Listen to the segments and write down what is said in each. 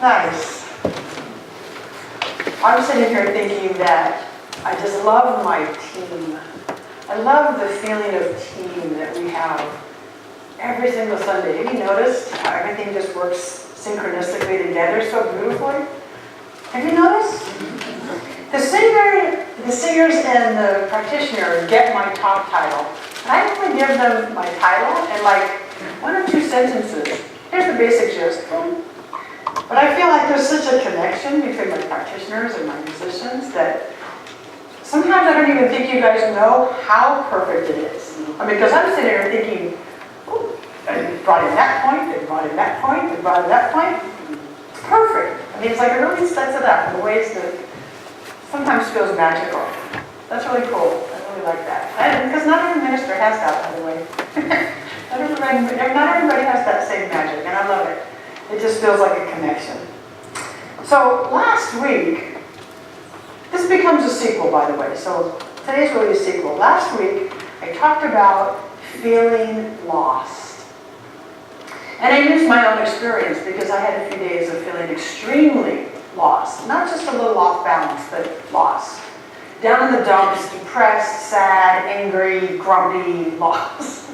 Nice. I'm sitting here thinking that I just love my team. I love the feeling of team that we have every single Sunday. Have you noticed how everything just works synchronistically together so beautifully? Have you noticed? The singers and the practitioners get my top title. And I only give them my title and like 1 or 2 sentences. Here's the basic gist. But I feel like there's such a connection between my practitioners and my musicians that sometimes I don't even think you guys know how perfect it is. I mean, because I'm sitting here thinking, oh, I brought in that point, and brought in that point, and brought in that point. It's perfect. I mean, it's like it really sets it up in ways that sometimes feels magical. That's really cool. I really like that. Because not every minister has that, by the way. not everybody has that same magic, and I love it. It just feels like a connection. So last week, this becomes a sequel, by the way. So today's really a sequel. Last week, I talked about feeling lost. And I used my own experience because I had a few days of feeling extremely lost. Not just a little off balance, but lost. Down in the dumps, depressed, sad, angry, grumpy, lost.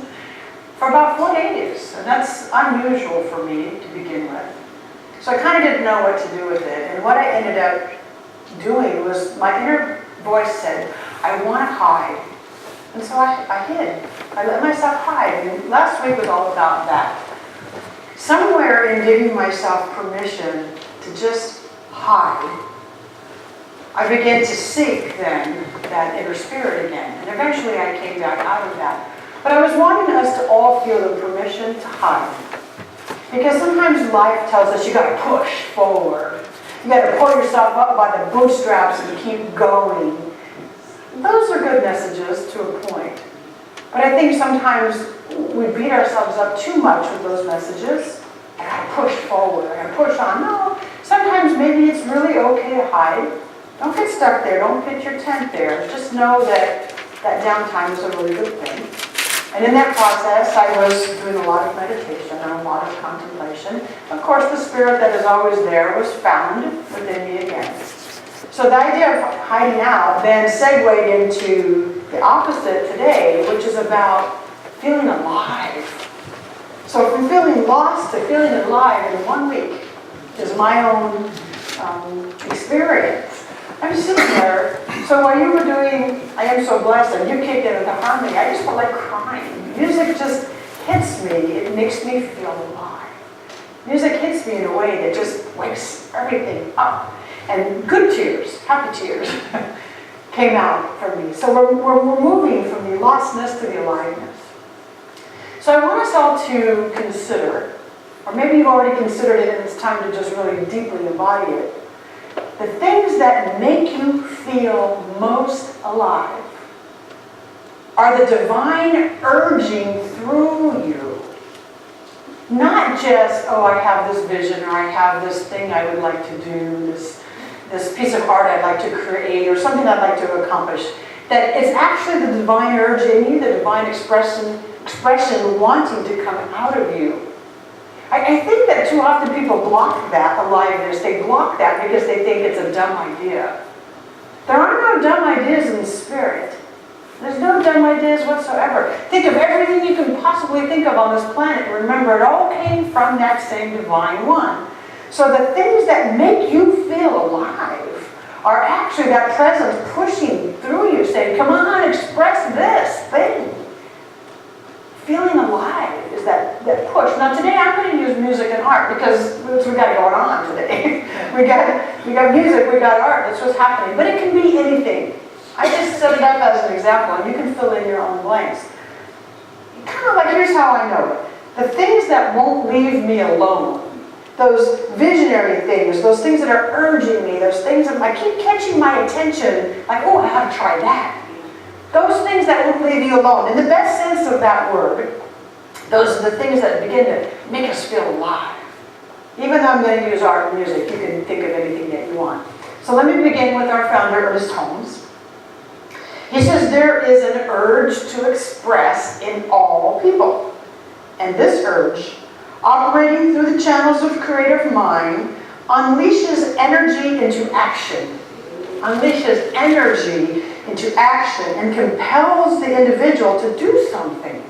For about 4 days. And that's unusual for me to begin with. So I kind of didn't know what to do with it. And what I ended up doing was, my inner voice said, I want to hide. And so I hid. I let myself hide. And last week was all about that. Somewhere in giving myself permission to just hide, I began to seek then that inner spirit again. And eventually I came back out of that. But I was wanting us to all feel the permission to hide. Because sometimes life tells us you got to push forward. You got to pull yourself up by the bootstraps and keep going. Those are good messages to a point. But I think sometimes we beat ourselves up too much with those messages. I got to push forward. I got to push on. No, sometimes maybe it's really okay to hide. Don't get stuck there. Don't pitch your tent there. Just know that that downtime is a really good thing. And in that process, I was doing a lot of meditation and a lot of contemplation. Of course, the spirit that is always there was found within me again. So the idea of hiding out then segued into the opposite today, which is about feeling alive. So from feeling lost to feeling alive in 1 week is my own experience. I'm sitting there, so while you were doing I Am So Blessed, and you kicked in with the harmony, I just felt like crying. Music just hits me. It makes me feel alive. Music hits me in a way that just wakes everything up. And good tears, happy tears, came out from me. So we're moving from the lostness to the aliveness. So I want us all to consider, or maybe you've already considered it and it's time to just really deeply embody it, the things that make you feel most alive are the divine urging through you. Not just, oh, I have this vision, or I have this thing I would like to do, this piece of art I'd like to create, or something I'd like to accomplish. That it's actually the divine urge in you, the divine expression wanting to come out of you. I think that too often people block that aliveness. They block that because they think it's a dumb idea. There are no dumb ideas in the spirit. There's no dumb ideas whatsoever. Think of everything you can possibly think of on this planet. And remember, it all came from that same divine one. So the things that make you feel alive are actually that presence pushing through you, saying, come on, express this thing. Feeling alive is that push. Now today I'm going to use music and art because we got going on today. we got music, we got art, that's what's happening. But it can be anything. I just set it up as an example and you can fill in your own blanks. Kind of like, here's how I know it. The things that won't leave me alone, those visionary things, those things that are urging me, those things that I keep catching my attention, like, oh, I ought to try that. Those things that won't leave you alone. In the best sense of that word, those are the things that begin to make us feel alive. Even though I'm going to use art and music, you can think of anything that you want. So let me begin with our founder, Ernest Holmes. He says, there is an urge to express in all people. And this urge, operating through the channels of creative mind, unleashes energy into action. Unleashes energy into action and compels the individual to do something.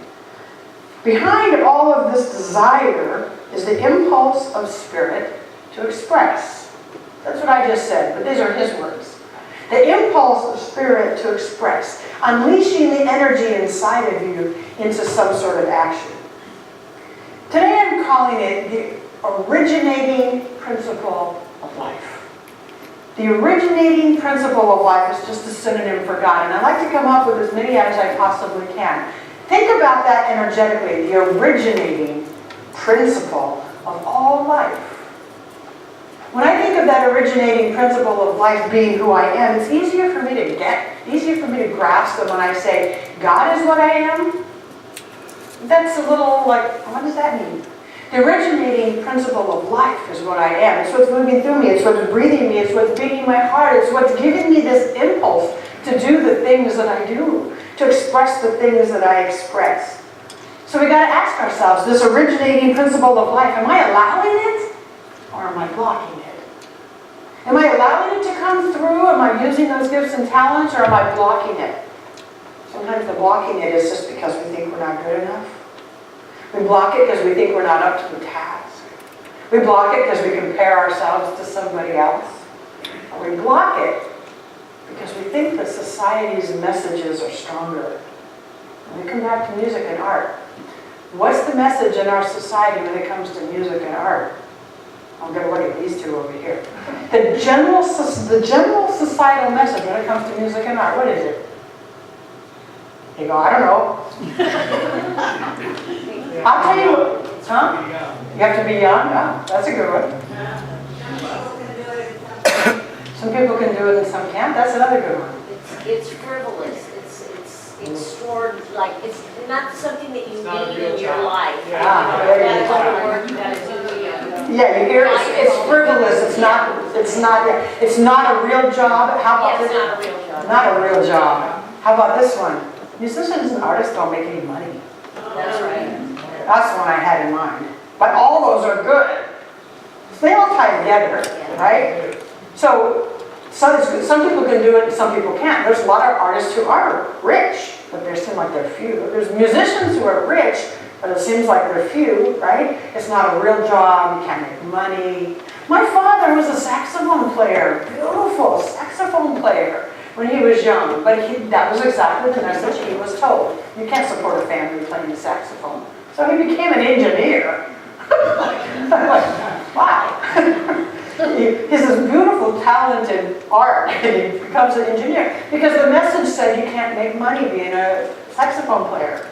Behind all of this desire is the impulse of spirit to express. That's what I just said, but these are his words. The impulse of spirit to express, unleashing the energy inside of you into some sort of action. Today I'm calling it the originating principle of life. The originating principle of life is just a synonym for God, and I like to come up with as many as I possibly can. Think about that energetically, the originating principle of all life. When I think of that originating principle of life being who I am, it's easier for me to get, easier for me to grasp than when I say, God is what I am. That's a little like, what does that mean? The originating principle of life is what I am. It's what's moving through me. It's what's breathing me. It's what's beating my heart. It's what's giving me this impulse to do the things that I do, to express the things that I express. So we got to ask ourselves, this originating principle of life, am I allowing it or am I blocking it? Am I allowing it to come through? Am I using those gifts and talents or am I blocking it? Sometimes the blocking it is just because we think we're not good enough. We block it because we think we're not up to the task. We block it because we compare ourselves to somebody else. Or we block it because we think that society's messages are stronger. And we come back to music and art. What's the message in our society when it comes to music and art? I'm going to look at these two over here. The general societal message when it comes to music and art, what is it? You go, I don't know. I'll tell you what, huh? You have to be young? Oh, that's a good one. Some people can do it and some can't. That's another good one. It's frivolous. It's stored, like, it's not something that you need in your life. Yeah. You gotta go to work, you gotta do Yeah, you hear it's frivolous. It's not a real job. How about it's this? not a real job. Not a real job. How about this one? Musicians and artists don't make any money. That's right. That's the one I had in mind. But all those are good. So they all tie together, right? So some people can do it and some people can't. There's a lot of artists who are rich, but they seem like they're few. There's musicians who are rich, but it seems like they're few, right? It's not a real job. You can't make money. My father was a saxophone player, beautiful saxophone player when he was young, but that was exactly the message he was told. You can't support a family playing the saxophone. So he became an engineer. I'm like, wow. He's this beautiful, talented art, and he becomes an engineer. Because the message said you can't make money being a saxophone player.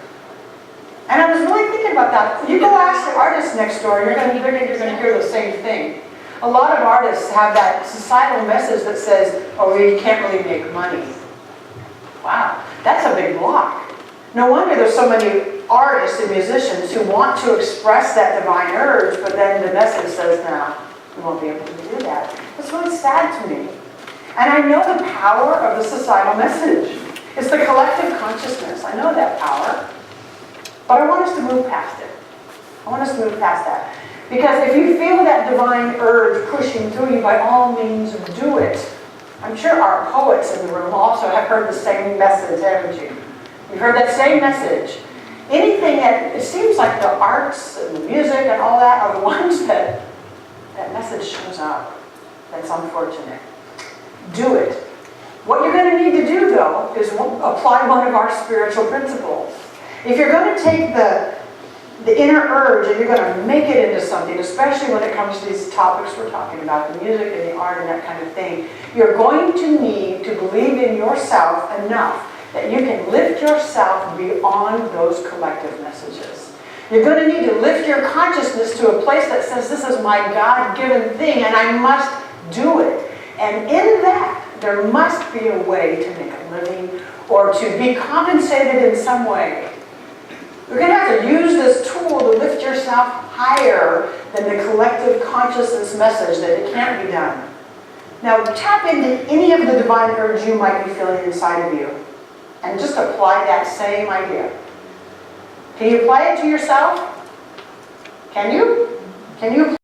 And I was really thinking about that. You go ask the artist next door, you're going to hear the same thing. A lot of artists have that societal message that says, oh, you can't really make money. Wow, that's a big block. No wonder there's so many artists and musicians who want to express that divine urge, but then the message says, no, you won't be able to do that. It's really sad to me. And I know the power of the societal message. It's the collective consciousness. I know that power. But I want us to move past it. I want us to move past that. Because if you feel that divine urge pushing through you, by all means do it. I'm sure our poets in the room also have heard the same message, haven't you? You've heard that same message. Anything that, it seems like the arts and the music and all that are the ones that message shows up. That's unfortunate. Do it. What you're going to need to do, though, is apply one of our spiritual principles. If you're going to take the inner urge and you're going to make it into something, especially when it comes to these topics we're talking about, the music and the art and that kind of thing, you're going to need to believe in yourself enough that you can lift yourself beyond those collective messages. You're going to need to lift your consciousness to a place that says, this is my God-given thing and I must do it. And in that, there must be a way to make a living or to be compensated in some way. You're going to have to use this tool to lift yourself higher than the collective consciousness message that it can't be done. Now, tap into any of the divine urge you might be feeling inside of you and just apply that same idea. Can you apply it to yourself? Can you? Can you?